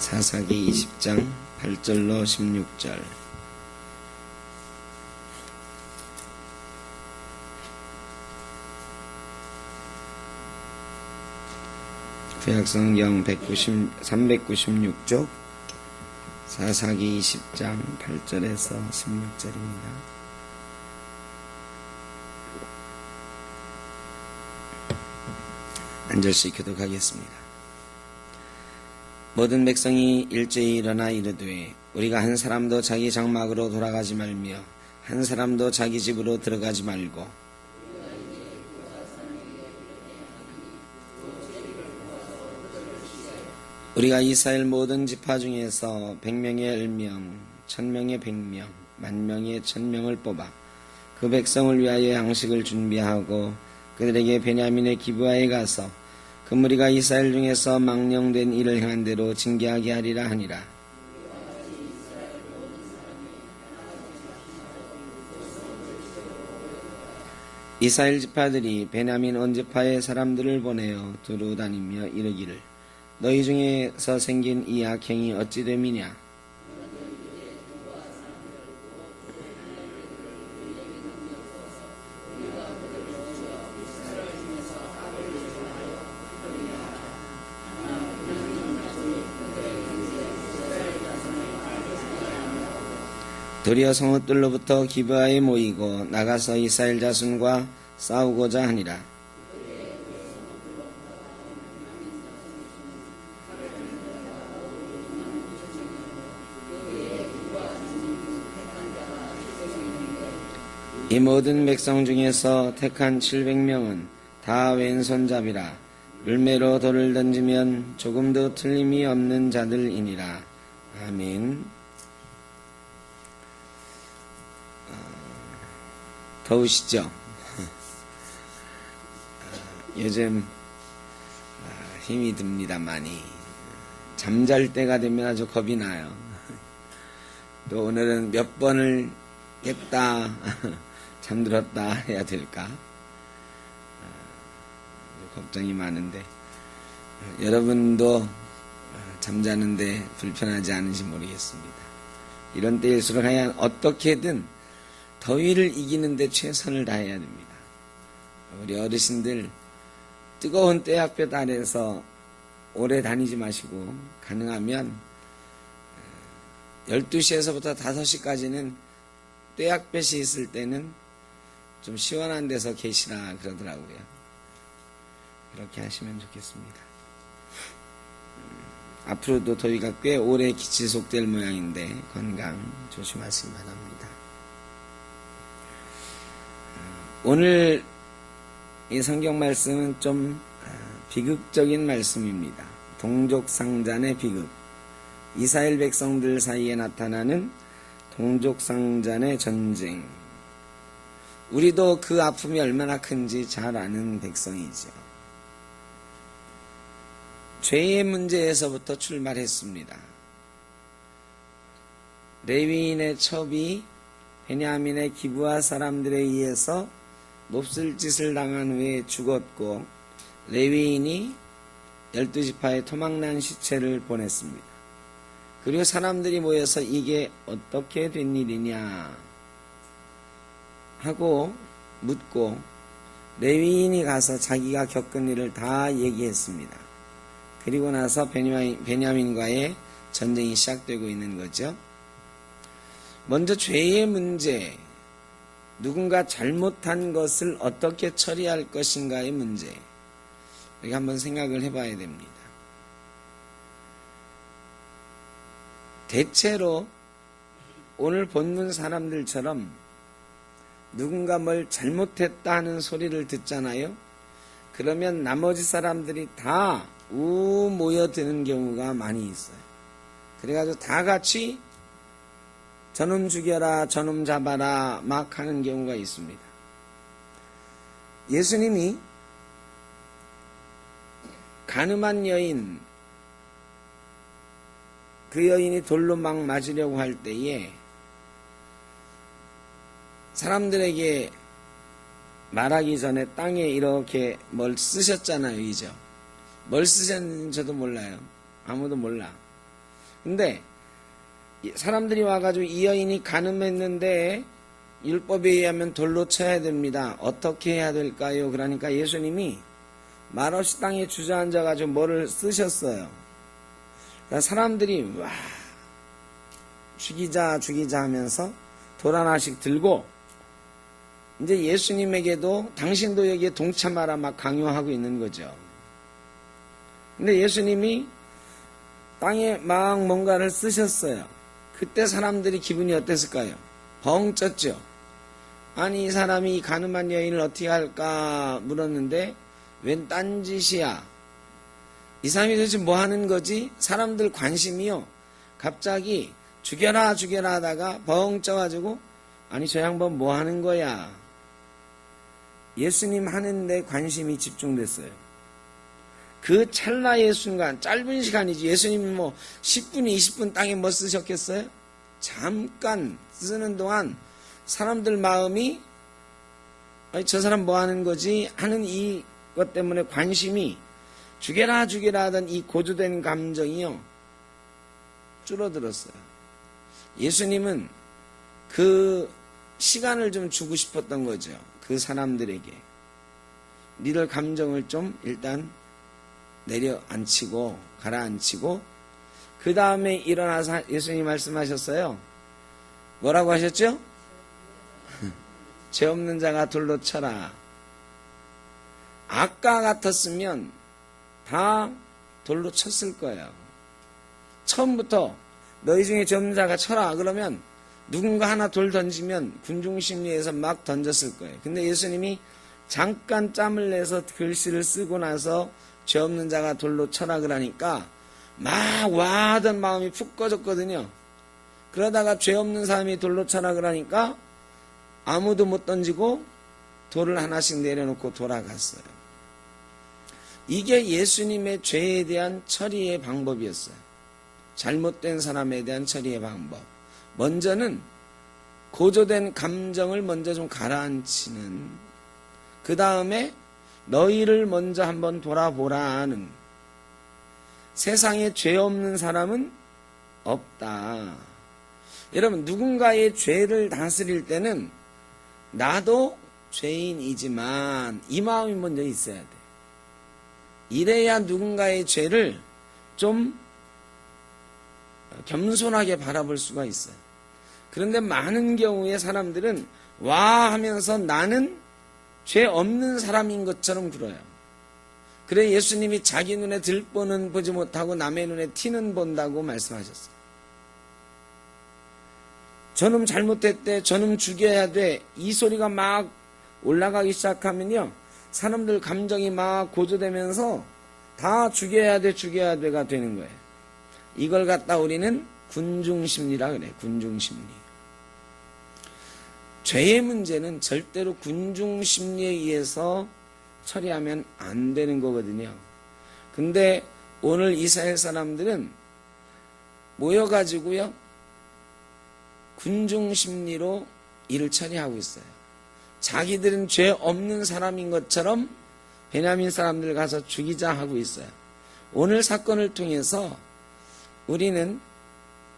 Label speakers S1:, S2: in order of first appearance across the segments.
S1: 사사기 20장 8절로 16절. 구약성경 396쪽 사사기 20장 8절에서 16절입니다. 앉아서 교독하겠습니다. 모든 백성이 일제히 일어나 이르되 우리가 한 사람도 자기 장막으로 돌아가지 말며 한 사람도 자기 집으로 들어가지 말고 우리가 이스라엘 모든 지파 중에서 100명의 10명, 1000명의 100명, 10,000명의 1000명을 뽑아 그 백성을 위하여 양식을 준비하고 그들에게 베냐민의 기브아에 가서 그 무리가 이스라엘 중에서 망령된 일을 행한 대로 징계하게 하리라 하니라. 이스라엘 지파들이 베냐민 온 지파의 사람들을 보내어 두루 다니며 이르기를 너희 중에서 생긴 이 악행이 어찌 됨이냐. 도리어 성읍들로부터 기브아에 모이고 나가서 이스라엘 자손과 싸우고자 하니라. 이 모든 백성 중에서 택한 700명은 다 왼손잡이라 물매로 돌을 던지면 조금도 틀림이 없는 자들이니라. 아멘. 더우시죠? 요즘 힘이 듭니다. 많이 잠잘 때가 되면 아주 겁이 나요. 또 오늘은 몇 번을 깼다 잠들었다 해야 될까 걱정이 많은데 여러분도 잠자는데 불편하지 않은지 모르겠습니다. 이런 때일수록 하여간 어떻게든 더위를 이기는데 최선을 다해야 됩니다. 우리 어르신들 뜨거운 떼약볕 아래서 오래 다니지 마시고 가능하면 12시에서부터 5시까지는 떼약볕이 있을 때는 좀 시원한 데서 계시라 그러더라고요. 그렇게 하시면 좋겠습니다. 앞으로도 더위가 꽤 오래 지속될 모양인데 건강 조심하시기 바랍니다. 오늘 이 성경 말씀은 좀 비극적인 말씀입니다. 동족상잔의 비극. 이스라엘 백성들 사이에 나타나는 동족상잔의 전쟁. 우리도 그 아픔이 얼마나 큰지 잘 아는 백성이죠. 죄의 문제에서부터 출발했습니다. 레위인의 첩이 베냐민의 기브아 사람들에 의해서 몹쓸 짓을 당한 후에 죽었고 레위인이 12지파에 토막난 시체를 보냈습니다. 그리고 사람들이 모여서 이게 어떻게 된 일이냐 하고 묻고 레위인이 가서 자기가 겪은 일을 다 얘기했습니다. 그리고 나서 베냐민과의 전쟁이 시작되고 있는 거죠. 먼저 죄의 문제, 누군가 잘못한 것을 어떻게 처리할 것인가의 문제, 우리가 한번 생각을 해봐야 됩니다. 대체로 오늘 본문 사람들처럼 누군가 뭘 잘못했다 하는 소리를 듣잖아요. 그러면 나머지 사람들이 다 모여드는 경우가 많이 있어요. 그래가지고 다 같이 저놈 죽여라, 저놈 잡아라 막 하는 경우가 있습니다. 예수님이 가늠한 여인, 그 여인이 돌로 막 맞으려고 할 때에 사람들에게 말하기 전에 땅에 이렇게 뭘 쓰셨잖아요. 이죠? 뭘 쓰셨는지 저도 몰라요. 아무도 몰라. 근데 사람들이 와가지고 이 여인이 간음했는데 율법에 의하면 돌로 쳐야 됩니다. 어떻게 해야 될까요? 그러니까 예수님이 말없이 땅에 주저앉아가지고 뭐를 쓰셨어요. 그러니까 사람들이 와 죽이자 하면서 돌 하나씩 들고 이제 예수님에게도 당신도 여기에 동참하라 막 강요하고 있는 거죠. 근데 예수님이 땅에 막 뭔가를 쓰셨어요. 그때 사람들이 기분이 어땠을까요? 벙 쪘죠. 아니 이 사람이 이 가늠한 여인을 어떻게 할까 물었는데 웬 딴짓이야. 이 사람이 도대체 뭐 하는 거지? 사람들 관심이요. 갑자기 죽여라 하다가 벙 쪄가지고 아니 저 양반 뭐 하는 거야. 예수님 하는데 관심이 집중됐어요. 그 찰나의 순간, 짧은 시간이지. 예수님이 뭐 10분, 20분 땅에 뭐 쓰셨겠어요? 잠깐 쓰는 동안 사람들 마음이 저 사람 뭐 하는 거지? 하는 이것 때문에 관심이 죽여라 하던 이 고조된 감정이요. 줄어들었어요. 예수님은 그 시간을 좀 주고 싶었던 거죠. 그 사람들에게. 니들 감정을 좀 일단 내려앉히고 가라앉히고 그 다음에 일어나서 예수님이 말씀하셨어요. 뭐라고 하셨죠? 죄 없는 자가 돌로 쳐라. 아까 같았으면 다 돌로 쳤을 거예요. 처음부터 너희 중에 죄 없는 자가 쳐라 그러면 누군가 하나 돌 던지면 군중심리에서 막 던졌을 거예요. 근데 예수님이 잠깐 짬을 내서 글씨를 쓰고 나서 죄 없는 자가 돌로 쳐라 그러니까 막 와하던 마음이 푹 꺼졌거든요. 그러다가 죄 없는 사람이 돌로 쳐라 그러니까 아무도 못 던지고 돌을 하나씩 내려놓고 돌아갔어요. 이게 예수님의 죄에 대한 처리의 방법이었어요. 잘못된 사람에 대한 처리의 방법. 먼저는 고조된 감정을 먼저 좀 가라앉히는, 그 다음에 너희를 먼저 한번 돌아보라는, 세상에 죄 없는 사람은 없다. 여러분, 누군가의 죄를 다스릴 때는 나도 죄인이지만 이 마음이 먼저 있어야 돼. 이래야 누군가의 죄를 좀 겸손하게 바라볼 수가 있어요. 그런데 많은 경우에 사람들은 와 하면서 나는 죄 없는 사람인 것처럼 굴어요. 그래 예수님이 자기 눈에 들보는 보지 못하고 남의 눈에 티는 본다고 말씀하셨어요. 저놈 잘못했대, 저놈 죽여야 돼, 이 소리가 막 올라가기 시작하면요, 사람들 감정이 막 고조되면서 다 죽여야 돼가 되는 거예요. 이걸 갖다 우리는 군중심리라 그래. 군중심리. 죄의 문제는 절대로 군중심리에 의해서 처리하면 안 되는 거거든요. 근데 오늘 이스라엘 사람들은 모여가지고요, 군중심리로 일을 처리하고 있어요. 자기들은 죄 없는 사람인 것처럼 베냐민 사람들 가서 죽이자 하고 있어요. 오늘 사건을 통해서 우리는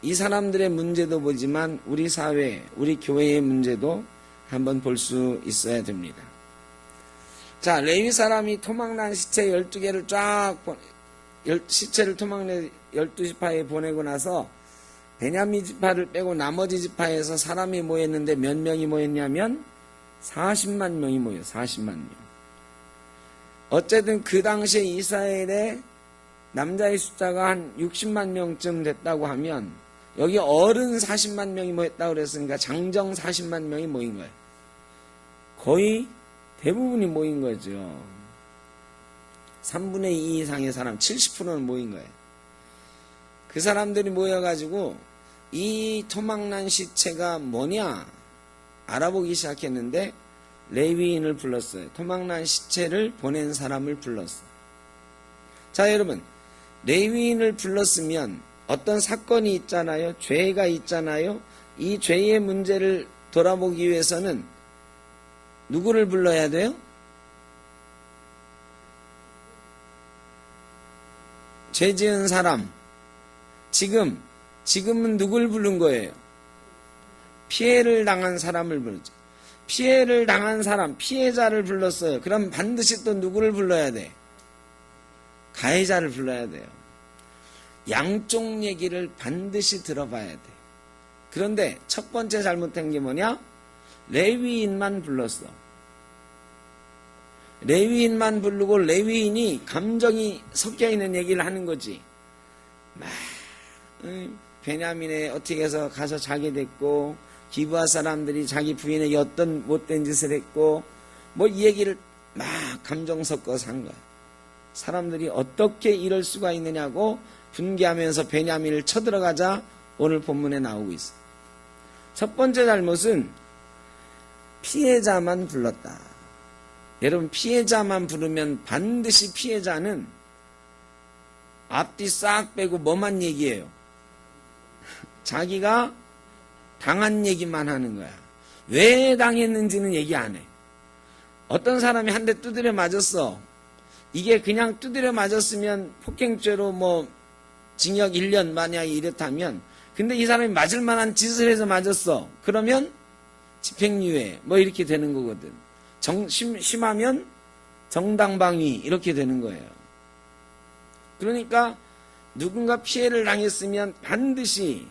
S1: 이 사람들의 문제도 보지만 우리 사회, 우리 교회의 문제도 한번 볼 수 있어야 됩니다. 자, 레위 사람이 토막난 시체 12개를 시체를 토막내 12지파에 보내고 나서 베냐민 지파를 빼고 나머지 지파에서 사람이 모였는데 몇 명이 모였냐면 40만 명이 모여요. 40만 명. 어쨌든 그 당시에 이스라엘의 남자의 숫자가 한 60만 명쯤 됐다고 하면 여기 어른 40만 명이 모였다고 그랬으니까 장정 40만 명이 모인 거예요. 거의 대부분이 모인 거죠. 3분의 2 이상의 사람, 70%는 모인 거예요. 그 사람들이 모여가지고 이 토막난 시체가 뭐냐 알아보기 시작했는데 레위인을 불렀어요. 토막난 시체를 보낸 사람을 불렀어요. 자, 여러분, 레위인을 불렀으면 어떤 사건이 있잖아요. 죄가 있잖아요. 이 죄의 문제를 돌아보기 위해서는 누구를 불러야 돼요? 죄 지은 사람. 지금 지금은 누굴 부른 거예요? 피해를 당한 사람을 부르죠. 피해를 당한 사람, 피해자를 불렀어요. 그럼 반드시 또 누구를 불러야 돼? 가해자를 불러야 돼요. 양쪽 얘기를 반드시 들어봐야 돼. 그런데 첫 번째 잘못된 게 뭐냐? 레위인만 불렀어. 레위인만 부르고 레위인이 감정이 섞여 있는 얘기를 하는 거지. 막 베냐민에 어떻게 해서 가서 자게 됐고, 기브아 사람들이 자기 부인에게 어떤 못된 짓을 했고, 뭐 이 얘기를 막 감정 섞어서 한 거야. 사람들이 어떻게 이럴 수가 있느냐고 분개하면서 베냐민을 쳐들어가자 오늘 본문에 나오고 있어. 첫 번째 잘못은 피해자만 불렀다. 여러분, 피해자만 부르면 반드시 피해자는 앞뒤 싹 빼고 뭐만 얘기해요? 자기가 당한 얘기만 하는 거야. 왜 당했는지는 얘기 안 해. 어떤 사람이 한 대 두드려 맞았어. 이게 그냥 두드려 맞았으면 폭행죄로 뭐 징역 1년 만약에 이렇다면, 근데 이 사람이 맞을 만한 짓을 해서 맞았어. 그러면 집행유예 뭐 이렇게 되는 거거든. 심하면 정당방위 이렇게 되는 거예요. 그러니까 누군가 피해를 당했으면 반드시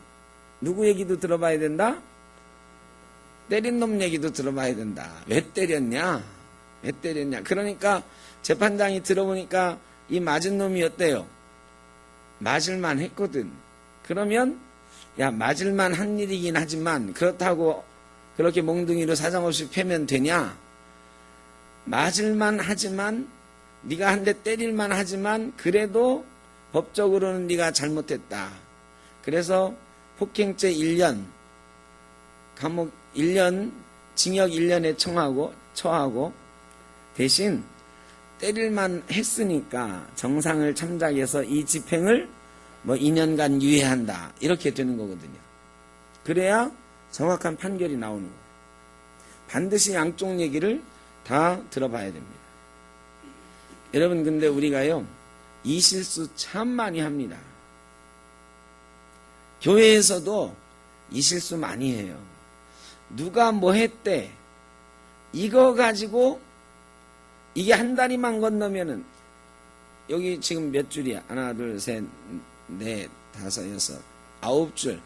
S1: 누구 얘기도 들어봐야 된다? 때린 놈 얘기도 들어봐야 된다. 왜 때렸냐? 왜 때렸냐? 그러니까 재판장이 들어보니까 이 맞은 놈이 어때요? 맞을만 했거든. 그러면 야, 맞을만 한 일이긴 하지만 그렇다고 그렇게 몽둥이로 사정없이 패면 되냐? 맞을만 하지만, 네가 한 대 때릴만 하지만 그래도 법적으로는 네가 잘못했다. 그래서 폭행죄 1년, 감옥 1년, 징역 1년에 처하고 대신 때릴만 했으니까 정상을 참작해서 이 집행을 뭐 2년간 유예한다. 이렇게 되는 거거든요. 그래야 정확한 판결이 나오는 거예요. 반드시 양쪽 얘기를 다 들어봐야 됩니다. 여러분, 근데 우리가요, 이 실수 참 많이 합니다. 교회에서도 이 실수 많이 해요. 누가 뭐 했대. 이거 가지고 이게 한 다리만 건너면은, 여기 지금 몇 줄이야? 하나, 둘, 셋, 넷, 다섯, 여섯, 9줄.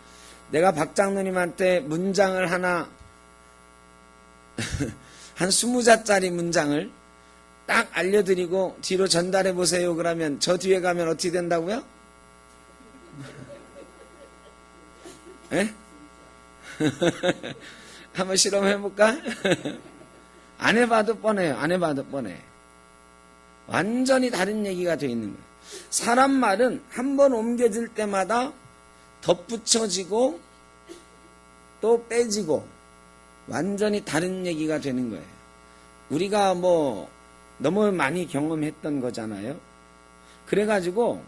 S1: 내가 박장로님한테 문장을 하나 한 20자짜리 문장을 딱 알려드리고 뒤로 전달해 보세요. 그러면 저 뒤에 가면 어떻게 된다고요? 에? 한번 실험해볼까? 안 해봐도 뻔해요. 안 해봐도 뻔해. 완전히 다른 얘기가 되어 있는 거예요. 사람 말은 한 번 옮겨질 때마다 덧붙여지고 또 빼지고 완전히 다른 얘기가 되는 거예요. 우리가 뭐 너무 많이 경험했던 거잖아요. 그래가지고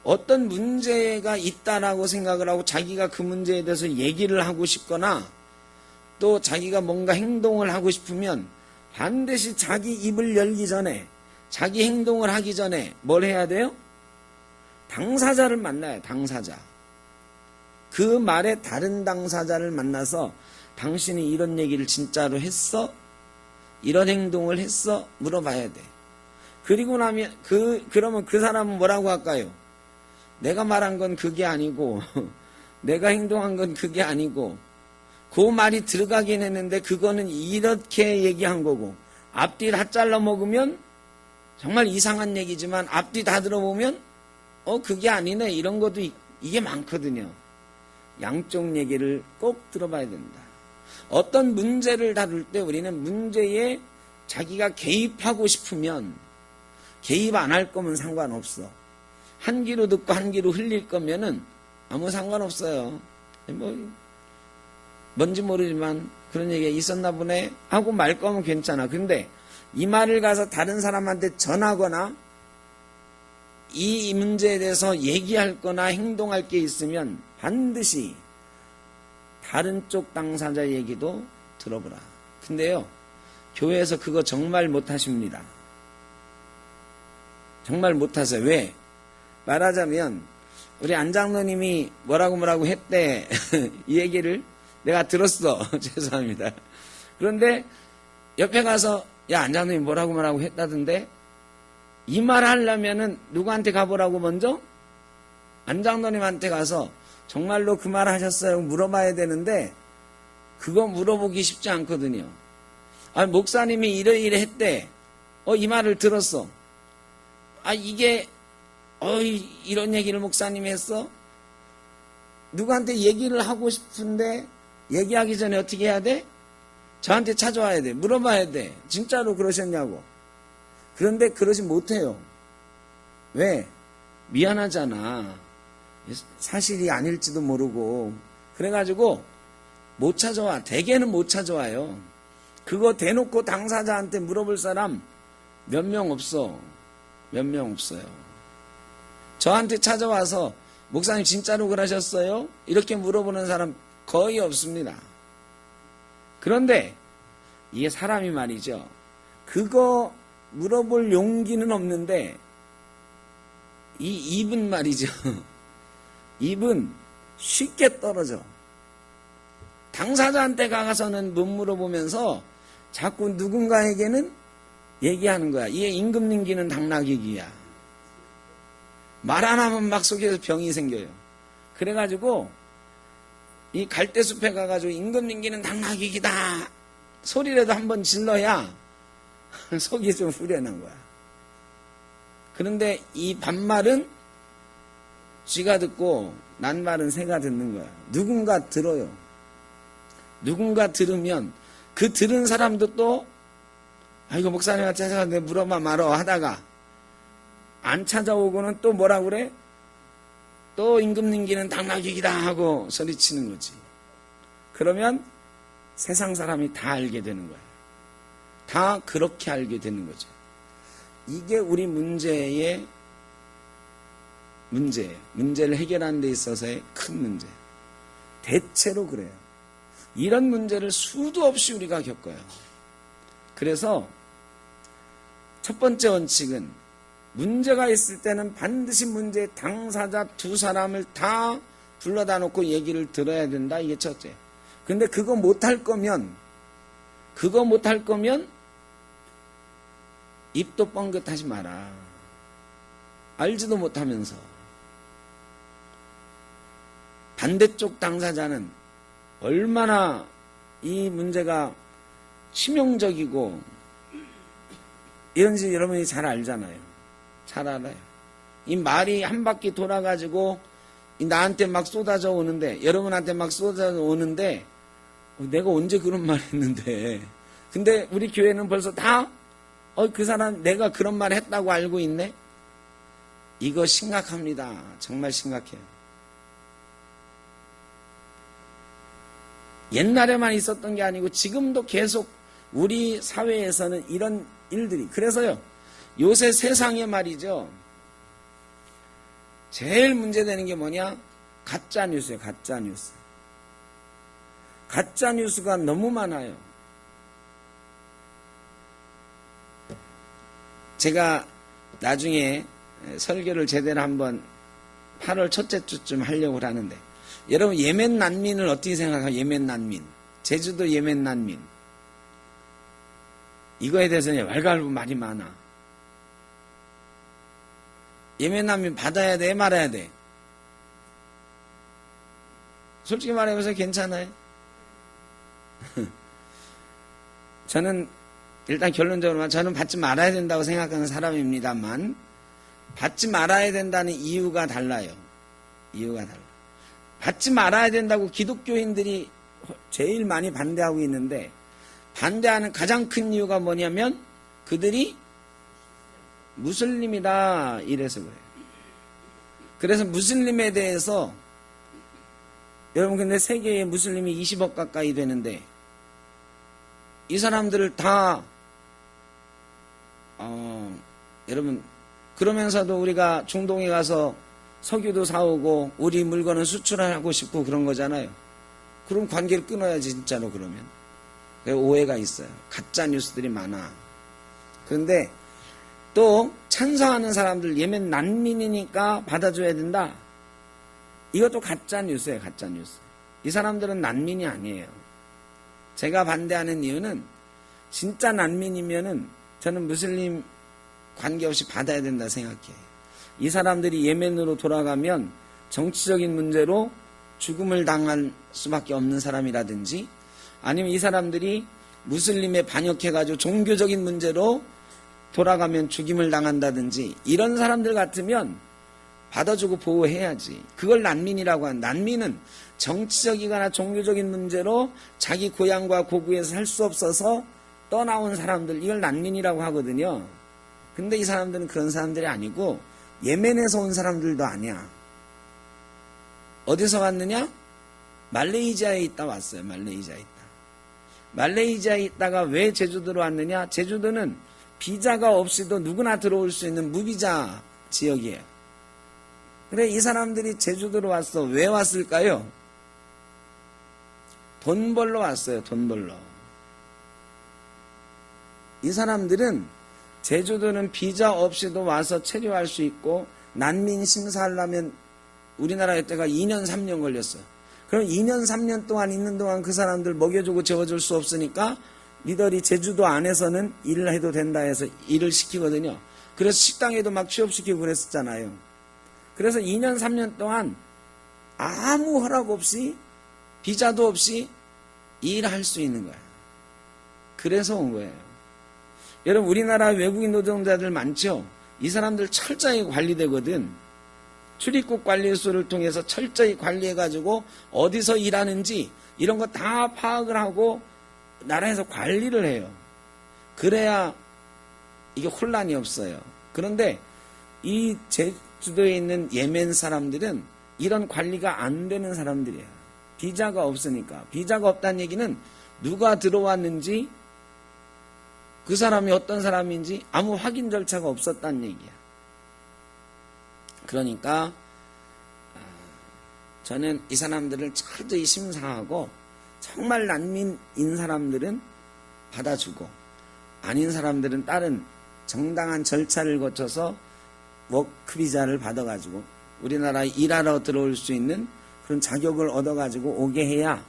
S1: 어떤 문제가 있다라고 생각을 하고 자기가 그 문제에 대해서 얘기를 하고 싶거나 또 자기가 뭔가 행동을 하고 싶으면 반드시 자기 입을 열기 전에, 자기 행동을 하기 전에 뭘 해야 돼요? 당사자를 만나요. 당사자. 그 말에 다른 당사자를 만나서 당신이 이런 얘기를 진짜로 했어? 이런 행동을 했어? 물어봐야 돼. 그리고 나면 그러면 그 사람은 뭐라고 할까요? 내가 말한 건 그게 아니고 내가 행동한 건 그게 아니고 그 말이 들어가긴 했는데 그거는 이렇게 얘기한 거고, 앞뒤 다 잘라 먹으면 정말 이상한 얘기지만 앞뒤 다 들어보면 그게 아니네, 이런 것도 이게 많거든요. 양쪽 얘기를 꼭 들어봐야 된다. 어떤 문제를 다룰 때 우리는 문제에 자기가 개입하고 싶으면 개입 안 할 거면 상관없어. 한 귀로 듣고 한 귀로 흘릴 거면은 아무 상관없어요. 뭔지 모르지만 그런 얘기가 있었나 보네 하고 말 거면 괜찮아. 근데 이 말을 가서 다른 사람한테 전하거나 이 문제에 대해서 얘기할 거나 행동할 게 있으면 반드시 다른 쪽 당사자 얘기도 들어보라. 근데요, 교회에서 그거 정말 못하십니다. 정말 못하세요. 왜? 말하자면 우리 안장로님이 뭐라고 했대. 이 얘기를 내가 들었어. 죄송합니다. 그런데 옆에 가서 야, 안장로님이 뭐라고 했다던데, 이 말 하려면은 누구한테 가보라고 먼저? 안장로님한테 가서 정말로 그 말 하셨어요? 물어봐야 되는데, 그거 물어보기 쉽지 않거든요. 아, 목사님이 이래 했대. 이 말을 들었어. 아, 이게, 이런 얘기를 목사님이 했어? 누구한테 얘기를 하고 싶은데, 얘기하기 전에 어떻게 해야 돼? 저한테 찾아와야 돼. 물어봐야 돼. 진짜로 그러셨냐고. 그런데 그러지 못해요. 왜? 미안하잖아. 사실이 아닐지도 모르고. 그래가지고 못 찾아와. 대개는 못 찾아와요. 그거 대놓고 당사자한테 물어볼 사람 몇 명 없어. 몇 명 없어요. 저한테 찾아와서 목사님 진짜로 그러셨어요? 이렇게 물어보는 사람 거의 없습니다. 그런데 이게 사람이 말이죠. 그거 물어볼 용기는 없는데 이 입은 말이죠. 입은 쉽게 떨어져. 당사자한테 가서는 못 물어보면서 자꾸 누군가에게는 얘기하는 거야. 이게 임금 넘기는 당나귀기야. 말 안 하면 막 속에서 병이 생겨요. 그래가지고 이 갈대숲에 가가지고 임금 넘기는 당나귀기다 소리라도 한번 질러야 속이 좀 후련한 거야. 그런데 이 반말은 쥐가 듣고 낱말은 새가 듣는 거야. 누군가 들어요. 누군가 들으면 그 들은 사람도 또 이거 목사님한테 찾아가 내 물어봐 말어 하다가 안 찾아오고는 또 뭐라 그래? 또 임금 넘기는 당나귀기다 하고 소리치는 거지. 그러면 세상 사람이 다 알게 되는 거야. 다 그렇게 알게 되는 거죠. 이게 우리 문제의 문제예요. 문제를 해결하는 데 있어서의 큰 문제. 대체로 그래요. 이런 문제를 수도 없이 우리가 겪어요. 그래서 첫 번째 원칙은 문제가 있을 때는 반드시 문제의 당사자 두 사람을 다 불러다 놓고 얘기를 들어야 된다. 이게 첫째. 근데 그거 못할 거면 입도 뻥긋하지 마라. 알지도 못하면서. 반대쪽 당사자는 얼마나 이 문제가 치명적이고 이런지 여러분이 잘 알잖아요. 잘 알아요. 이 말이 한 바퀴 돌아가지고 나한테 막 쏟아져 오는데, 여러분한테 막 쏟아져 오는데 내가 언제 그런 말 했는데, 근데 우리 교회는 벌써 다 그 사람 내가 그런 말 했다고 알고 있네. 이거 심각합니다. 정말 심각해요. 옛날에만 있었던 게 아니고 지금도 계속 우리 사회에서는 이런 일들이. 그래서요, 요새 세상에 말이죠, 제일 문제되는 게 뭐냐? 가짜뉴스예요. 가짜뉴스. 가짜뉴스가 너무 많아요. 제가 나중에 설교를 제대로 한번 8월 첫째 주쯤 하려고 하는데, 여러분 예멘 난민을 어떻게 생각해요? 예멘 난민. 제주도 예멘 난민. 이거에 대해서는 왈가왈부 말이 많아. 예멘 난민 받아야 돼? 말아야 돼? 솔직히 말해서 괜찮아요? 저는 일단 결론적으로 저는 받지 말아야 된다고 생각하는 사람입니다만, 받지 말아야 된다는 이유가 달라요. 이유가 달라. 받지 말아야 된다고 기독교인들이 제일 많이 반대하고 있는데, 반대하는 가장 큰 이유가 뭐냐면 그들이 무슬림이다 이래서 그래요. 그래서 무슬림에 대해서, 여러분 근데 세계에 무슬림이 20억 가까이 되는데 이 사람들을 다 여러분, 그러면서도 우리가 중동에 가서 석유도 사오고 우리 물건은 수출하고 싶고 그런 거잖아요. 그럼 관계를 끊어야지 진짜로. 그러면 오해가 있어요. 가짜 뉴스들이 많아. 그런데 또 찬성하는 사람들, 예멘 난민이니까 받아줘야 된다. 이것도 가짜 뉴스예요, 가짜 뉴스. 이 사람들은 난민이 아니에요. 제가 반대하는 이유는 진짜 난민이면은 저는 무슬림 관계없이 받아야 된다 생각해요. 이 사람들이 예멘으로 돌아가면 정치적인 문제로 죽음을 당할 수밖에 없는 사람이라든지 아니면 이 사람들이 무슬림에 반역해가지고 종교적인 문제로 돌아가면 죽임을 당한다든지 이런 사람들 같으면 받아주고 보호해야지. 그걸 난민이라고 하는. 난민은 정치적이거나 종교적인 문제로 자기 고향과 고국에서 살 수 없어서 떠나온 사람들, 이걸 난민이라고 하거든요. 근데 이 사람들은 그런 사람들이 아니고 예멘에서 온 사람들도 아니야. 어디서 왔느냐? 말레이시아에 있다 왔어요. 말레이시아에 있다. 말레이시아에 있다가 왜 제주도로 왔느냐? 제주도는 비자가 없이도 누구나 들어올 수 있는 무비자 지역이에요. 그래, 이 사람들이 제주도로 왔어. 왜 왔을까요? 돈 벌러 왔어요. 돈 벌러. 이 사람들은 제주도는 비자 없이도 와서 체류할 수 있고 난민 심사하려면 우리나라 이때가 2년 3년 걸렸어요. 그럼 2년 3년 동안 있는 동안 그 사람들 먹여주고 재워줄 수 없으니까 니들이 제주도 안에서는 일을 해도 된다 해서 일을 시키거든요. 그래서 식당에도 막 취업시키고 그랬었잖아요. 그래서 2년 3년 동안 아무 허락 없이 비자도 없이 일할 수 있는 거예요. 그래서 온 거예요. 여러분, 우리나라 외국인 노동자들 많죠? 이 사람들 철저히 관리되거든. 출입국 관리소를 통해서 철저히 관리해가지고 어디서 일하는지 이런 거 다 파악을 하고 나라에서 관리를 해요. 그래야 이게 혼란이 없어요. 그런데 이 제주도에 있는 예멘 사람들은 이런 관리가 안 되는 사람들이에요. 비자가 없으니까. 비자가 없다는 얘기는 누가 들어왔는지 그 사람이 어떤 사람인지 아무 확인 절차가 없었다는 얘기야. 그러니까 저는 이 사람들을 철저히 심사하고 정말 난민인 사람들은 받아주고 아닌 사람들은 다른 정당한 절차를 거쳐서 워크비자를 받아가지고 우리나라에 일하러 들어올 수 있는 그런 자격을 얻어가지고 오게 해야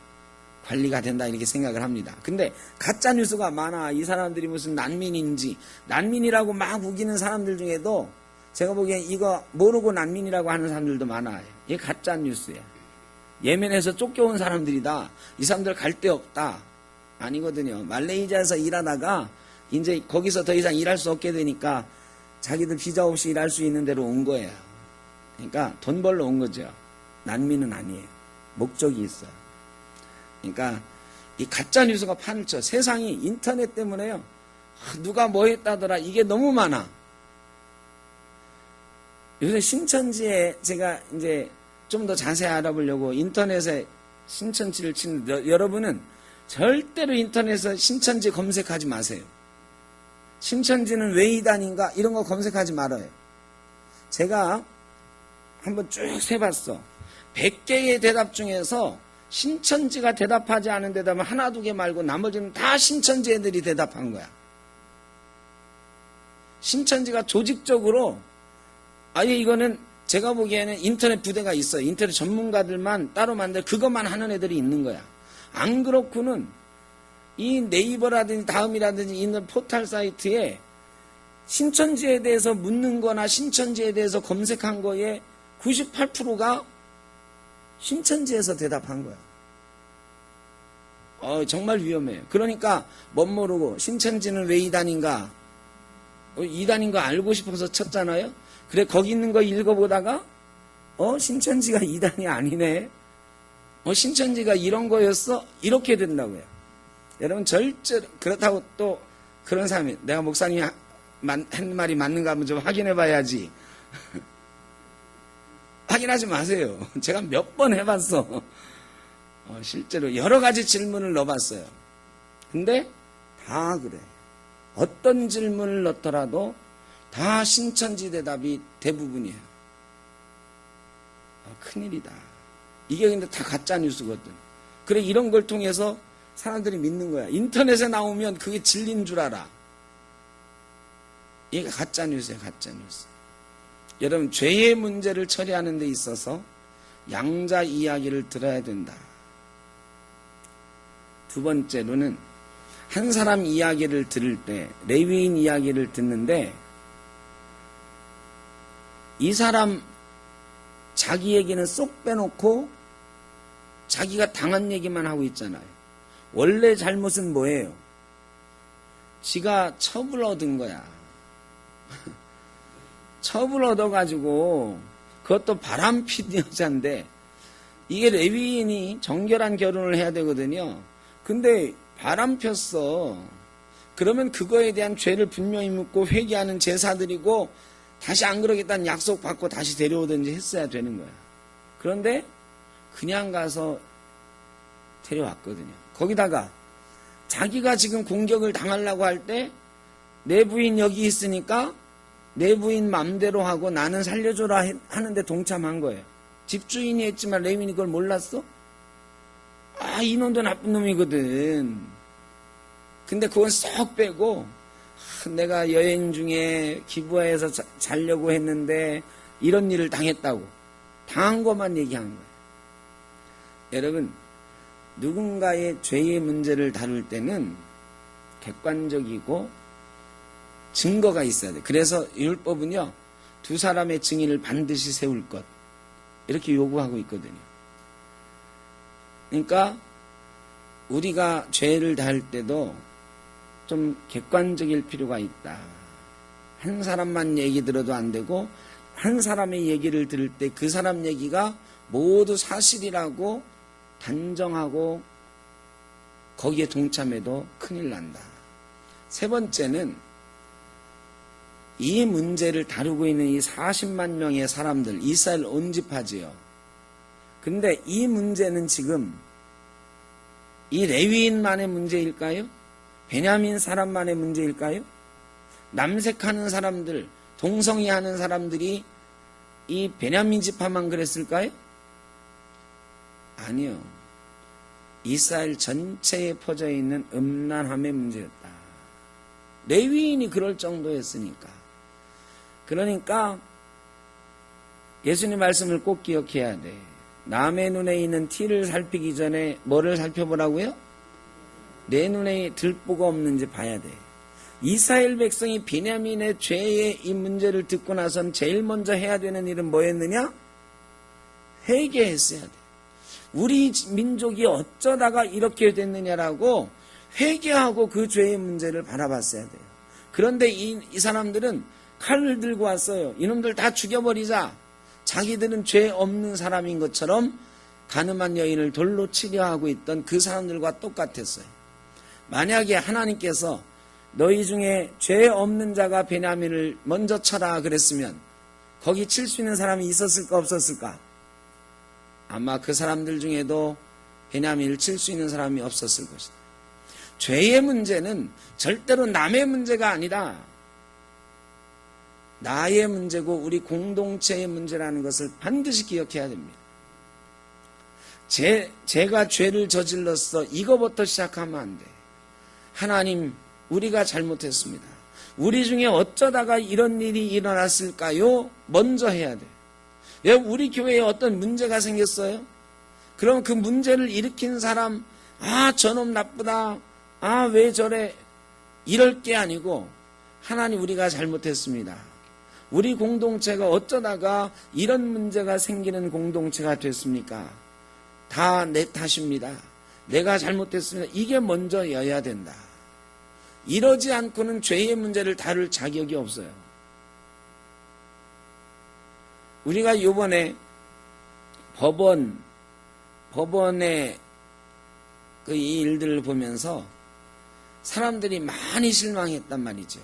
S1: 관리가 된다 이렇게 생각을 합니다. 근데 가짜 뉴스가 많아. 이 사람들이 무슨 난민인지 난민이라고 막 우기는 사람들 중에도 제가 보기엔 이거 모르고 난민이라고 하는 사람들도 많아요. 이게 가짜 뉴스예요. 예멘에서 쫓겨온 사람들이다. 이 사람들 갈 데 없다. 아니거든요. 말레이시아에서 일하다가 이제 거기서 더 이상 일할 수 없게 되니까 자기들 비자 없이 일할 수 있는 데로 온 거예요. 그러니까 돈 벌러 온 거죠. 난민은 아니에요. 목적이 있어요. 그러니까 이 가짜 뉴스가 판을 쳐. 세상이 인터넷 때문에요. 누가 뭐 했다더라. 이게 너무 많아. 요새 신천지에 제가 이제 좀 더 자세히 알아보려고 인터넷에 신천지를 치는 여러분은 절대로 인터넷에서 신천지 검색하지 마세요. 신천지는 왜 이단인가 이런 거 검색하지 말아요. 제가 한번 쭉 세봤어. 100개의 대답 중에서 신천지가 대답하지 않은 대답은 하나 두 개 말고 나머지는 다 신천지 애들이 대답한 거야. 신천지가 조직적으로 아예 이거는 제가 보기에는 인터넷 부대가 있어요. 인터넷 전문가들만 따로 만들 그것만 하는 애들이 있는 거야. 안 그렇고는 이 네이버라든지 다음이라든지 있는 포털 사이트에 신천지에 대해서 묻는 거나 신천지에 대해서 검색한 거에 98%가 신천지에서 대답한 거야. 정말 위험해요. 그러니까 멋 모르고 신천지는 왜 이단인가? 이단인 거 알고 싶어서 쳤잖아요. 그래 거기 있는 거 읽어보다가 신천지가 이단이 아니네. 신천지가 이런 거였어? 이렇게 된다고요. 여러분 절대로 그렇다고 또 그런 사람이 내가 목사님이 한 말이 맞는가 한번 좀 확인해 봐야지. 확인하지 마세요. 제가 몇 번 해봤어. 실제로 여러 가지 질문을 넣어봤어요. 근데 다 그래. 어떤 질문을 넣더라도 다 신천지 대답이 대부분이에요. 큰일이다. 이게 근데 다 가짜 뉴스거든. 그래 이런 걸 통해서 사람들이 믿는 거야. 인터넷에 나오면 그게 진리인 줄 알아. 이게 가짜 뉴스예요. 가짜 뉴스. 여러분 죄의 문제를 처리하는 데 있어서 양자 이야기를 들어야 된다. 두 번째로는 한 사람 이야기를 들을 때, 레위인 이야기를 듣는데 이 사람 자기 얘기는 쏙 빼놓고 자기가 당한 얘기만 하고 있잖아요. 원래 잘못은 뭐예요? 지가 첩을 얻은 거야. 첩을 얻어가지고 그것도 바람핀 여자인데, 이게 레위인이 정결한 결혼을 해야 되거든요. 근데 바람 폈어. 그러면 그거에 대한 죄를 분명히 묻고 회개하는 제사드리고 다시 안 그러겠다는 약속 받고 다시 데려오든지 했어야 되는 거야. 그런데 그냥 가서 데려왔거든요. 거기다가 자기가 지금 공격을 당하려고 할 때 내 부인 여기 있으니까 내 부인 맘대로 하고 나는 살려줘라 하는데 동참한 거예요. 집주인이 했지만 레위인이 그걸 몰랐어? 아, 이놈도 나쁜 놈이거든. 근데 그건 쏙 빼고, 내가 여행 중에 기부하에서 자려고 했는데 이런 일을 당했다고. 당한 것만 얘기한 거예요. 여러분, 누군가의 죄의 문제를 다룰 때는 객관적이고 증거가 있어야 돼요. 그래서 율법은요, 두 사람의 증인을 반드시 세울 것, 이렇게 요구하고 있거든요. 그러니까 우리가 죄를 다할 때도 좀 객관적일 필요가 있다. 한 사람만 얘기 들어도 안 되고, 한 사람의 얘기를 들을 때 그 사람 얘기가 모두 사실이라고 단정하고 거기에 동참해도 큰일 난다. 세 번째는 이 문제를 다루고 있는 이 40만 명의 사람들, 이스라엘 온 지파지요. 근데 이 문제는 지금 이 레위인만의 문제일까요? 베냐민 사람만의 문제일까요? 남색하는 사람들, 동성애하는 사람들이 이 베냐민 지파만 그랬을까요? 아니요. 이스라엘 전체에 퍼져 있는 음란함의 문제였다. 레위인이 그럴 정도였으니까. 그러니까 예수님 말씀을 꼭 기억해야 돼. 남의 눈에 있는 티를 살피기 전에 뭐를 살펴보라고요? 내 눈에 들보가 없는지 봐야 돼. 이스라엘 백성이 베냐민의 죄의 이 문제를 듣고 나선 제일 먼저 해야 되는 일은 뭐였느냐? 회개했어야 돼. 우리 민족이 어쩌다가 이렇게 됐느냐라고 회개하고 그 죄의 문제를 바라봤어야 돼요. 그런데 이 사람들은 칼을 들고 왔어요. 이놈들 다 죽여버리자. 자기들은 죄 없는 사람인 것처럼 가늠한 여인을 돌로 치려 하고 있던 그 사람들과 똑같았어요. 만약에 하나님께서 너희 중에 죄 없는 자가 베냐민을 먼저 쳐라 그랬으면 거기 칠 수 있는 사람이 있었을까 없었을까? 아마 그 사람들 중에도 베냐민을 칠 수 있는 사람이 없었을 것이다. 죄의 문제는 절대로 남의 문제가 아니라 나의 문제고 우리 공동체의 문제라는 것을 반드시 기억해야 됩니다. 제가 죄를 저질렀어. 이거부터 시작하면 안 돼. 하나님, 우리가 잘못했습니다. 우리 중에 어쩌다가 이런 일이 일어났을까요? 먼저 해야 돼. 왜 우리 교회에 어떤 문제가 생겼어요? 그럼 그 문제를 일으킨 사람, 아, 저놈 나쁘다. 아, 왜 저래? 이럴 게 아니고, 하나님, 우리가 잘못했습니다. 우리 공동체가 어쩌다가 이런 문제가 생기는 공동체가 됐습니까? 다 내 탓입니다. 내가 잘못했습니다. 이게 먼저여야 된다. 이러지 않고는 죄의 문제를 다룰 자격이 없어요. 우리가 이번에 법원의 그 이 일들을 보면서 사람들이 많이 실망했단 말이죠.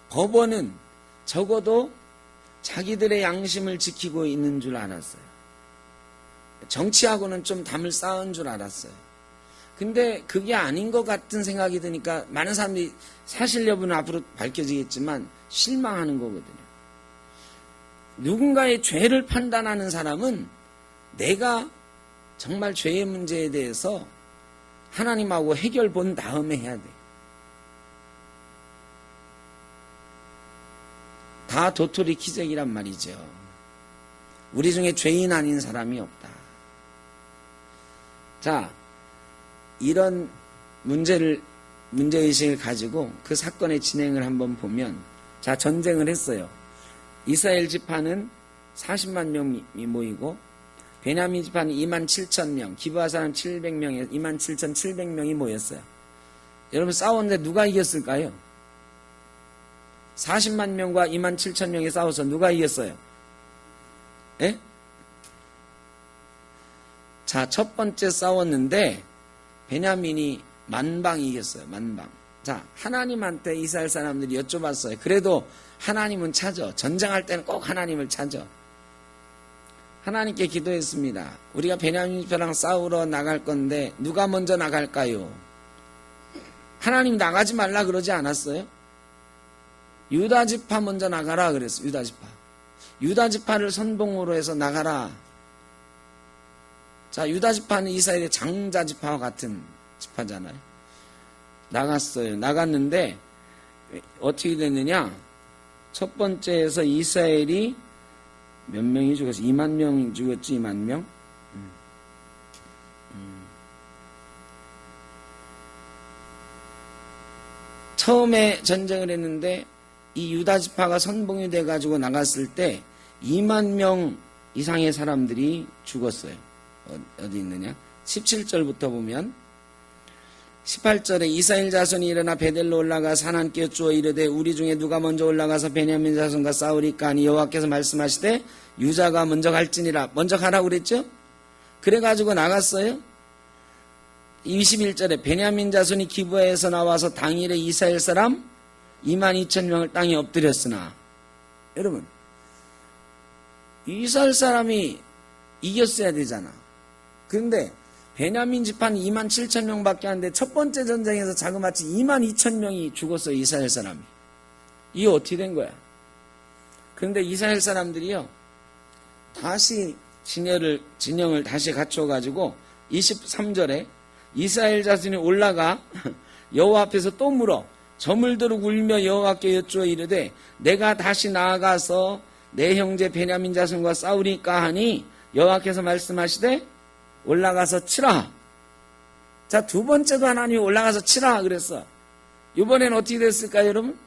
S1: 법원은 적어도 자기들의 양심을 지키고 있는 줄 알았어요. 정치하고는 좀 담을 쌓은 줄 알았어요. 근데 그게 아닌 것 같은 생각이 드니까 많은 사람들이 사실 여부는 앞으로 밝혀지겠지만 실망하는 거거든요. 누군가의 죄를 판단하는 사람은 내가 정말 죄의 문제에 대해서 하나님하고 해결 본 다음에 해야 돼. 다 도토리 키재기란 말이죠. 우리 중에 죄인 아닌 사람이 없다. 자, 이런 문제의식을 가지고 그 사건의 진행을 한번 보면, 자, 전쟁을 했어요. 이스라엘 지파는 40만 명이 모이고, 베냐민 지파는 27,000명, 기브아 사람 700명에 27,700명이 모였어요. 여러분, 싸웠는데 누가 이겼을까요? 40만 명과 27,000명이 싸워서 누가 이겼어요? 예? 자, 첫 번째 싸웠는데 베냐민이 만방이 이겼어요. 만방. 자, 하나님한테 이스라엘 사람들이 여쭤봤어요. 그래도 하나님은 찾아. 전쟁할 때는 꼭 하나님을 찾아. 하나님께 기도했습니다. 우리가 베냐민 지파랑 싸우러 나갈 건데 누가 먼저 나갈까요? 하나님 나가지 말라 그러지 않았어요? 유다 지파 먼저 나가라 그랬어요. 유다 지파. 유다 지파를 선봉으로 해서 나가라. 자, 유다 지파는 이스라엘의 장자 지파와 같은 지파잖아요. 나갔어요. 나갔는데 어떻게 됐느냐? 첫 번째에서 이스라엘이 몇 명이 죽었어? 2만 명 죽었지, 2만 명? 처음에 전쟁을 했는데 이 유다 지파가 선봉이 돼가지고 나갔을 때 2만 명 이상의 사람들이 죽었어요. 어디 있느냐? 17절부터 보면 18절에 이스라엘 자손이 일어나 베델로 올라가 산한 끼어주어 이르되 우리 중에 누가 먼저 올라가서 베냐민 자손과 싸우리까 하니 여호와께서 말씀하시되 유다가 먼저 갈지니라. 먼저 가라고 그랬죠? 그래가지고 나갔어요. 21절에 베냐민 자손이 기브아에서 나와서 당일에 이스라엘 사람 22,000명을 땅에 엎드렸으나, 여러분, 이스라엘 사람이 이겼어야 되잖아. 그런데 베냐민 지파는 27,000명밖에 안 돼. 첫 번째 전쟁에서 자그마치 22,000명이 죽었어요. 이스라엘 사람이. 이게 어떻게 된 거야? 그런데 이스라엘 사람들이요, 다시 진영을 다시 갖춰가지고 23절에 이스라엘 자손이 올라가 여호와 앞에서 또 물어 저물도록 울며 여호와께 여쭈어 이르되 내가 다시 나아가서 내 형제 베냐민 자손과 싸우리까 하니 여호와께서 말씀하시되 올라가서 치라. 자, 두 번째도 하나님이 올라가서 치라 그랬어. 이번엔 어떻게 됐을까요, 여러분?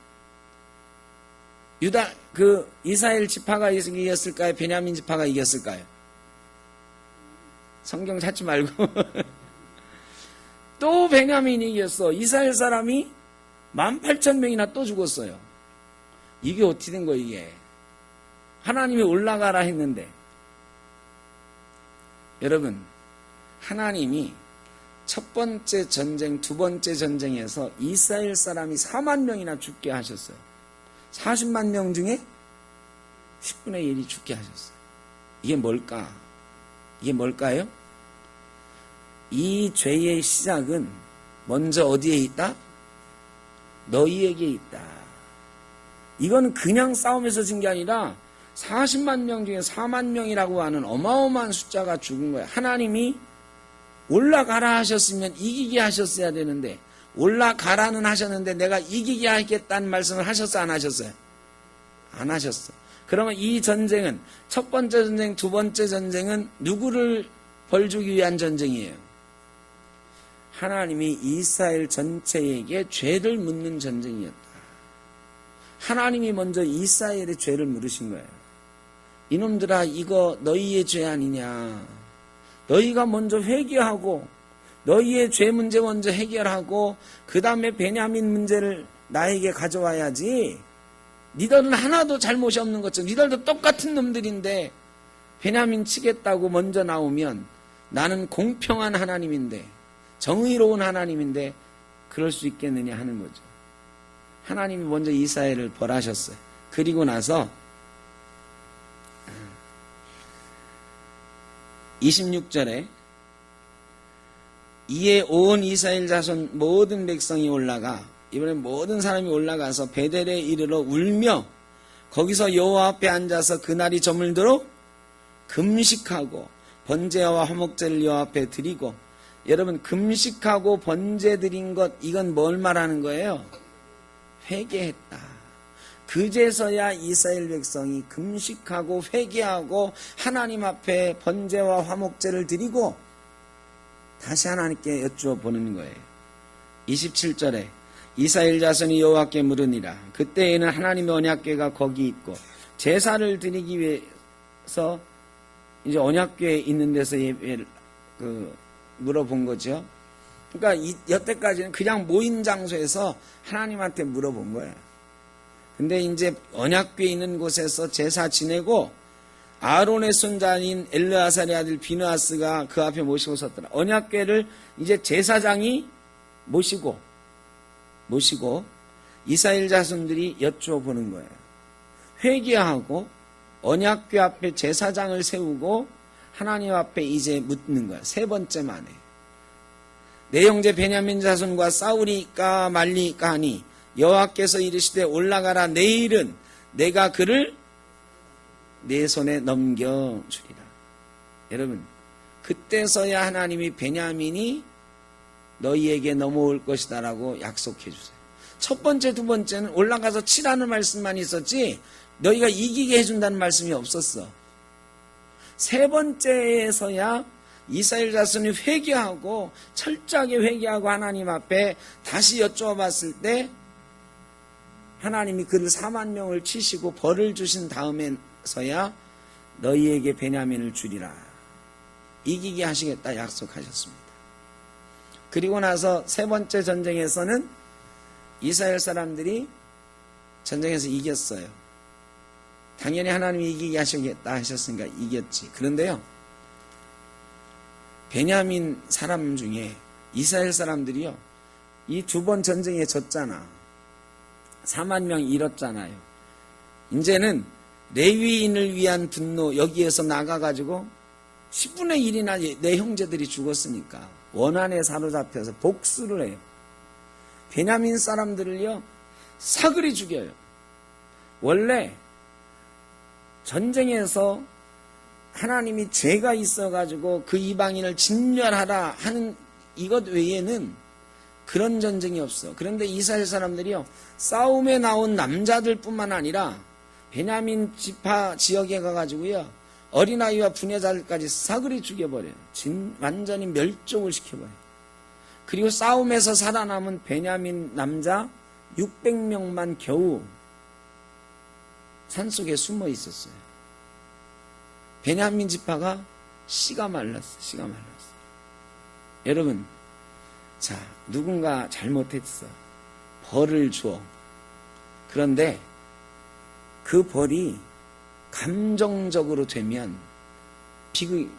S1: 이스라엘 지파가 이겼을까요? 베냐민 지파가 이겼을까요? 성경 찾지 말고. 또 베냐민이 이겼어. 이스라엘 사람이 18,000명이나 또 죽었어요. 이게 어떻게 된 거예요, 이게? 하나님이 올라가라 했는데. 여러분, 하나님이 첫 번째 전쟁, 두 번째 전쟁에서 이스라엘 사람이 4만 명이나 죽게 하셨어요. 40만 명 중에 10분의 1이 죽게 하셨어요. 이게 뭘까? 이게 뭘까요? 이 죄의 시작은 먼저 어디에 있다? 너희에게 있다. 이건 그냥 싸움에서 진 게 아니라 40만 명 중에 4만 명이라고 하는 어마어마한 숫자가 죽은 거예요. 하나님이 올라가라 하셨으면 이기게 하셨어야 되는데, 올라가라는 하셨는데 내가 이기게 하겠다는 말씀을 하셨어요, 안 하셨어요? 안 하셨어. 그러면 이 전쟁은, 첫 번째 전쟁, 두 번째 전쟁은 누구를 벌주기 위한 전쟁이에요? 하나님이 이스라엘 전체에게 죄를 묻는 전쟁이었다. 하나님이 먼저 이스라엘의 죄를 물으신 거예요. 이놈들아, 이거 너희의 죄 아니냐? 너희가 먼저 회개하고 너희의 죄 문제 먼저 해결하고 그 다음에 베냐민 문제를 나에게 가져와야지. 니들은 하나도 잘못이 없는 것처럼, 니들도 똑같은 놈들인데 베냐민 치겠다고 먼저 나오면 나는 공평한 하나님인데, 정의로운 하나님인데 그럴 수 있겠느냐 하는 거죠. 하나님이 먼저 이스라엘을 벌하셨어요. 그리고 나서 26절에 이에 온 이스라엘 자손 모든 백성이 올라가, 이번에 모든 사람이 올라가서 베델에 이르러 울며 거기서 여호와 앞에 앉아서 그날이 저물도록 금식하고 번제와 화목제를 여호와 앞에 드리고. 여러분, 금식하고 번제 드린 것, 이건 뭘 말하는 거예요? 회개했다. 그제서야 이스라엘 백성이 금식하고 회개하고 하나님 앞에 번제와 화목제를 드리고 다시 하나님께 여쭈어보는 거예요. 27절에 이스라엘 자손이 여호와께 물으니라. 그때에는 하나님의 언약궤가 거기 있고 제사를 드리기 위해서 이제 언약궤에 있는 데서 물어본 거죠. 그러니까 여태까지는 그냥 모인 장소에서 하나님한테 물어본 거예요. 근데 이제 언약궤 있는 곳에서 제사 지내고 아론의 손자인 엘르아살의 아들 비느하스가 그 앞에 모시고 섰더라. 언약궤를 이제 제사장이 모시고 이스라엘 자손들이 여쭈어 보는 거예요. 회개하고 언약궤 앞에 제사장을 세우고 하나님 앞에 이제 묻는 거야. 세 번째 만에 내 형제 베냐민 자손과 싸우리까 말리까 하니 여호와께서 이르시되 올라가라. 내일은 내가 그를 내 손에 넘겨주리라. 여러분, 그때서야 하나님이 베냐민이 너희에게 넘어올 것이다 라고 약속해 주세요. 첫 번째, 두 번째는 올라가서 치라는 말씀만 있었지 너희가 이기게 해준다는 말씀이 없었어. 세 번째에서야 이스라엘 자손이 회개하고 철저하게 회개하고 하나님 앞에 다시 여쭈어봤을 때 하나님이 그를 4만 명을 치시고 벌을 주신 다음에서야 너희에게 베냐민을 주리라. 이기게 하시겠다 약속하셨습니다. 그리고 나서 세 번째 전쟁에서는 이스라엘 사람들이 전쟁에서 이겼어요. 당연히 하나님이 이기게 하시겠다 하셨으니까 이겼지. 그런데요, 베냐민 사람 중에 이스라엘 사람들이요, 이 두 번 전쟁에 졌잖아. 4만 명 잃었잖아요. 이제는 레위인을 위한 분노, 여기에서 나가가지고 10분의 1이나 내 형제들이 죽었으니까 원한에 사로잡혀서 복수를 해요. 베냐민 사람들을요 사그리 죽여요. 원래 전쟁에서 하나님이 죄가 있어가지고 그 이방인을 진멸하라 하는 이것 외에는 그런 전쟁이 없어. 그런데 이스라엘 사람들이요 싸움에 나온 남자들뿐만 아니라 베냐민 지파 지역에 가가지고요 어린아이와 부녀자들까지 사그리 죽여버려요. 완전히 멸종을 시켜버려요. 그리고 싸움에서 살아남은 베냐민 남자 600명만 겨우 산속에 숨어 있었어요. 베냐민 지파가 씨가 말랐어. 여러분, 자, 누군가 잘못했어. 벌을 줘. 그런데 그 벌이 감정적으로 되면 비극이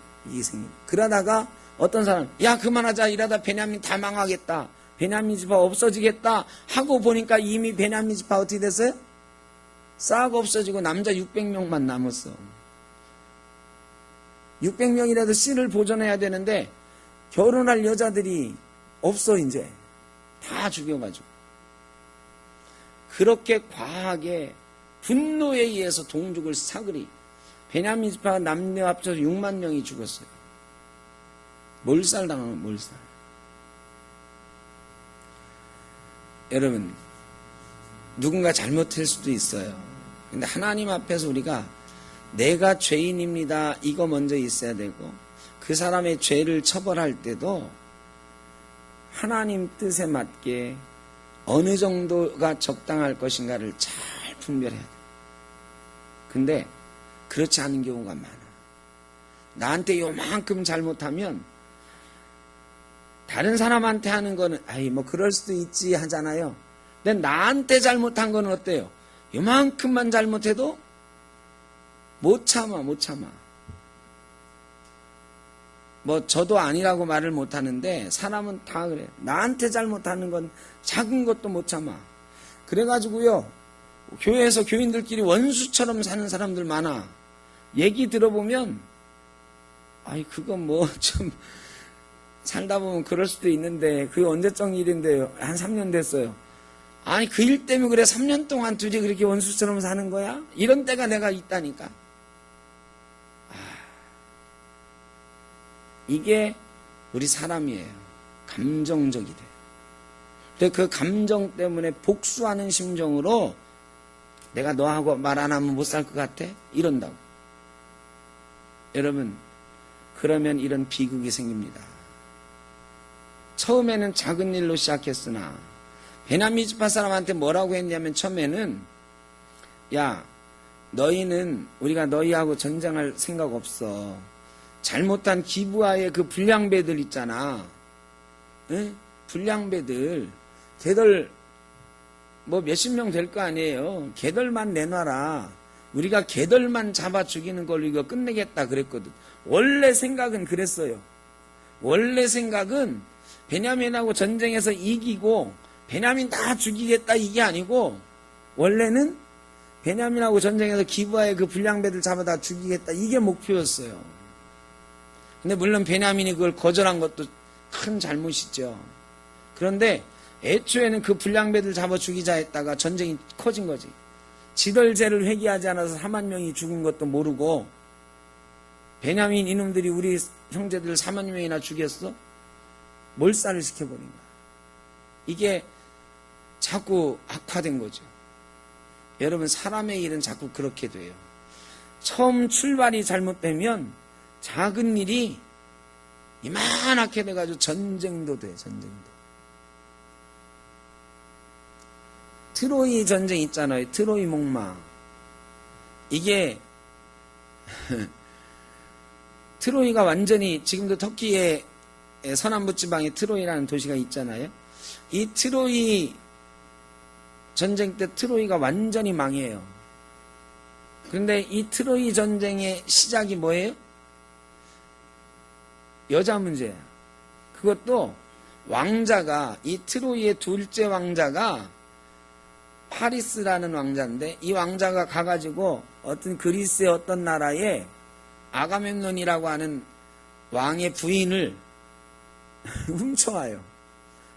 S1: 생깁니다. 그러다가 어떤 사람, 야 그만하자, 이러다 베냐민 다 망하겠다, 베냐민 지파 없어지겠다 하고 보니까 이미 베냐민 지파 어떻게 됐어요? 싹 없어지고 남자 600명만 남았어. 600명이라도 씨를 보존해야 되는데 결혼할 여자들이 없어. 이제 다 죽여가지고. 그렇게 과하게 분노에 의해서 동족을 사그리, 베냐민 지파 남녀 합쳐서 6만 명이 죽었어요. 몰살당하면 몰살. 여러분, 누군가 잘못할 수도 있어요. 근데 하나님 앞에서 우리가 내가 죄인입니다 이거 먼저 있어야 되고, 그 사람의 죄를 처벌할 때도 하나님 뜻에 맞게 어느 정도가 적당할 것인가를 잘 분별해야 돼. 근데 그렇지 않은 경우가 많아. 나한테 요만큼 잘못하면 다른 사람한테 하는 거는 아이 뭐 그럴 수도 있지 하잖아요. 근데 나한테 잘못한 거는 어때요? 요만큼만 잘못해도 못 참아. 뭐 저도 아니라고 말을 못 하는데 사람은 다 그래. 나한테 잘못하는 건 작은 것도 못 참아. 그래가지고요, 교회에서 교인들끼리 원수처럼 사는 사람들 많아. 얘기 들어보면 아이 그건 뭐 좀 살다 보면 그럴 수도 있는데 그게 언제적 일인데요. 한 3년 됐어요. 아니 그 일 때문에 그래 3년 동안 둘이 그렇게 원수처럼 사는 거야? 이런 때가 내가 있다니까. 이게 우리 사람이에요. 감정적이 돼. 근데 그 감정 때문에 복수하는 심정으로 내가 너하고 말 안 하면 못 살 것 같아? 이런다고. 여러분, 그러면 이런 비극이 생깁니다. 처음에는 작은 일로 시작했으나 베냐민 지파 사람한테 뭐라고 했냐면, 처음에는 야, 너희는 우리가 너희하고 전쟁할 생각 없어. 잘못한 기부하의 그 불량배들 있잖아. 에? 불량배들, 걔들 뭐 몇십 명 될 거 아니에요. 걔들만 내놔라. 우리가 걔들만 잡아 죽이는 걸로 이거 끝내겠다 그랬거든. 원래 생각은 그랬어요. 원래 생각은 베냐민하고 전쟁에서 이기고 베냐민 다 죽이겠다 이게 아니고, 원래는 베냐민하고 전쟁에서 기부하의 그 불량배들 잡아다 죽이겠다 이게 목표였어요. 근데 물론 베냐민이 그걸 거절한 것도 큰 잘못이죠. 그런데 애초에는 그 불량배들 잡아 죽이자 했다가 전쟁이 커진 거지. 지들 죄를 회개하지 않아서 4만 명이 죽은 것도 모르고 베냐민 이놈들이 우리 형제들 4만 명이나 죽였어? 몰살을 시켜버린 거야. 이게 자꾸 악화된 거죠. 여러분, 사람의 일은 자꾸 그렇게 돼요. 처음 출발이 잘못되면 작은 일이 이만하게 돼가지고 전쟁도 돼. 전쟁도. 트로이 전쟁 있잖아요. 트로이 목마. 이게 트로이가 완전히, 지금도 터키의 서남부 지방에 트로이라는 도시가 있잖아요. 이 트로이 전쟁 때 트로이가 완전히 망해요. 그런데 이 트로이 전쟁의 시작이 뭐예요? 여자 문제야. 그것도 왕자가, 이 트로이의 둘째 왕자가 파리스라는 왕자인데, 이 왕자가 가가지고 어떤 그리스의 어떤 나라에 아가멤논이라고 하는 왕의 부인을 훔쳐와요.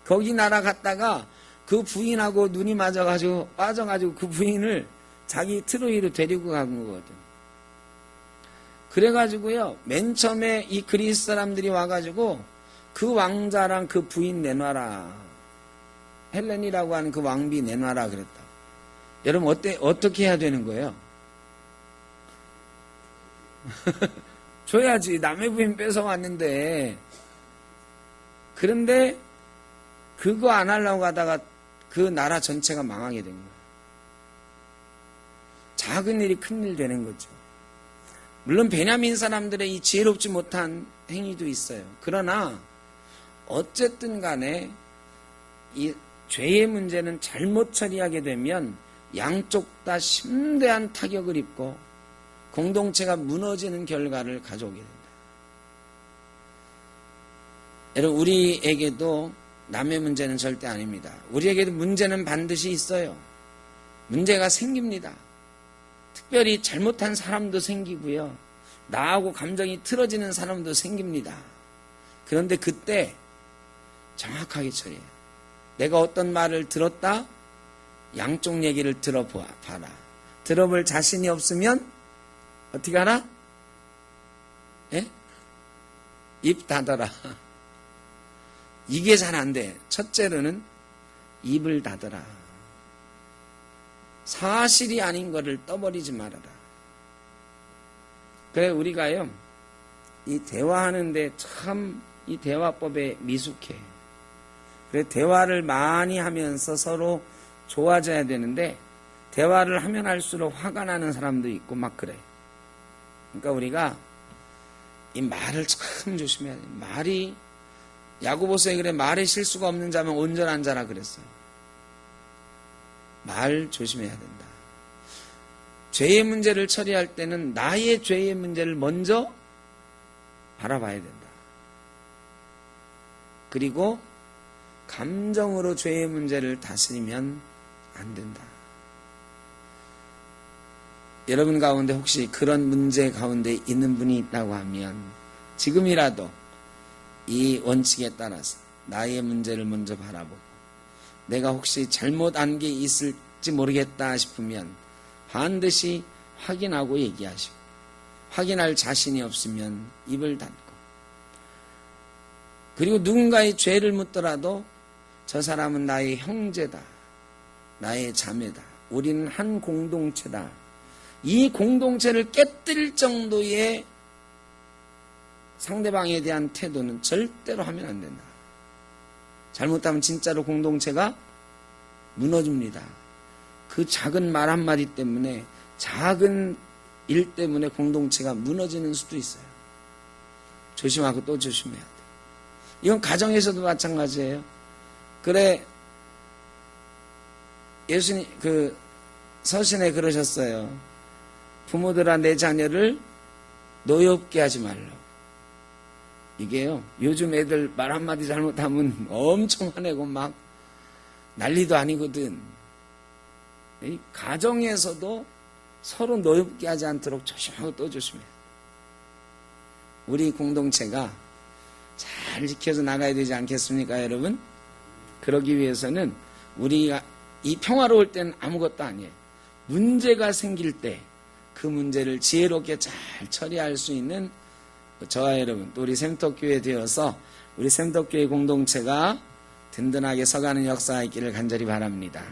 S1: 거기 나라 갔다가 그 부인하고 눈이 맞아가지고 빠져가지고 그 부인을 자기 트로이로 데리고 간 거거든. 그래가지고요, 맨 처음에 이 그리스 사람들이 와가지고 그 왕자랑 그 부인 내놔라, 헬렌이라고 하는 그 왕비 내놔라 그랬다. 여러분, 어떻게 해야 되는 거예요? 줘야지. 남의 부인 뺏어왔는데. 그런데 그거 안 하려고 하다가 그 나라 전체가 망하게 된 거예요. 작은 일이 큰일 되는 거죠. 물론 베냐민 사람들의 이 지혜롭지 못한 행위도 있어요. 그러나 어쨌든 간에 이 죄의 문제는 잘못 처리하게 되면 양쪽 다 심대한 타격을 입고 공동체가 무너지는 결과를 가져오게 된다. 여러분, 우리에게도 남의 문제는 절대 아닙니다. 우리에게도 문제는 반드시 있어요. 문제가 생깁니다. 특별히 잘못한 사람도 생기고요. 나하고 감정이 틀어지는 사람도 생깁니다. 그런데 그때 정확하게 처리해요. 내가 어떤 말을 들었다? 양쪽 얘기를 들어봐라. 들어볼 자신이 없으면 어떻게 하라? 예? 입 닫아라. 이게 잘 안 돼. 첫째로는 입을 닫아라. 사실이 아닌 거를 떠버리지 말아라. 그래, 우리가요, 이 대화하는데 참 이 대화법에 미숙해. 그래, 대화를 많이 하면서 서로 좋아져야 되는데, 대화를 하면 할수록 화가 나는 사람도 있고 막 그래. 그러니까 우리가 이 말을 참 조심해야 돼. 말이, 야고보서에 그래, 말에 실수가 없는 자면 온전한 자라 그랬어요. 말 조심해야 된다. 죄의 문제를 처리할 때는 나의 죄의 문제를 먼저 바라봐야 된다. 그리고 감정으로 죄의 문제를 다스리면 안 된다. 여러분 가운데 혹시 그런 문제 가운데 있는 분이 있다고 하면 지금이라도 이 원칙에 따라서 나의 문제를 먼저 바라보고, 내가 혹시 잘못한 게 있을지 모르겠다 싶으면 반드시 확인하고 얘기하시고, 확인할 자신이 없으면 입을 닫고, 그리고 누군가의 죄를 묻더라도 저 사람은 나의 형제다, 나의 자매다, 우리는 한 공동체다. 이 공동체를 깨뜨릴 정도의 상대방에 대한 태도는 절대로 하면 안 된다. 잘못하면 진짜로 공동체가 무너집니다. 그 작은 말 한마디 때문에, 작은 일 때문에 공동체가 무너지는 수도 있어요. 조심하고 또 조심해야 돼요. 이건 가정에서도 마찬가지예요. 그래, 예수님, 서신에 그러셨어요. 부모들아, 내 자녀를 노엽게 하지 말라고. 이게요, 요즘 애들 말 한마디 잘못하면 엄청 화내고 막 난리도 아니거든. 이 가정에서도 서로 노엽게 하지 않도록 조심하고 또 조심해요. 우리 공동체가 잘 지켜서 나가야 되지 않겠습니까, 여러분? 그러기 위해서는 우리가 이 평화로울 때는 아무것도 아니에요. 문제가 생길 때 그 문제를 지혜롭게 잘 처리할 수 있는 저와 여러분, 또 우리 샘덕교회 되어서 우리 샘덕교회 공동체가 든든하게 서가는 역사가 있기를 간절히 바랍니다.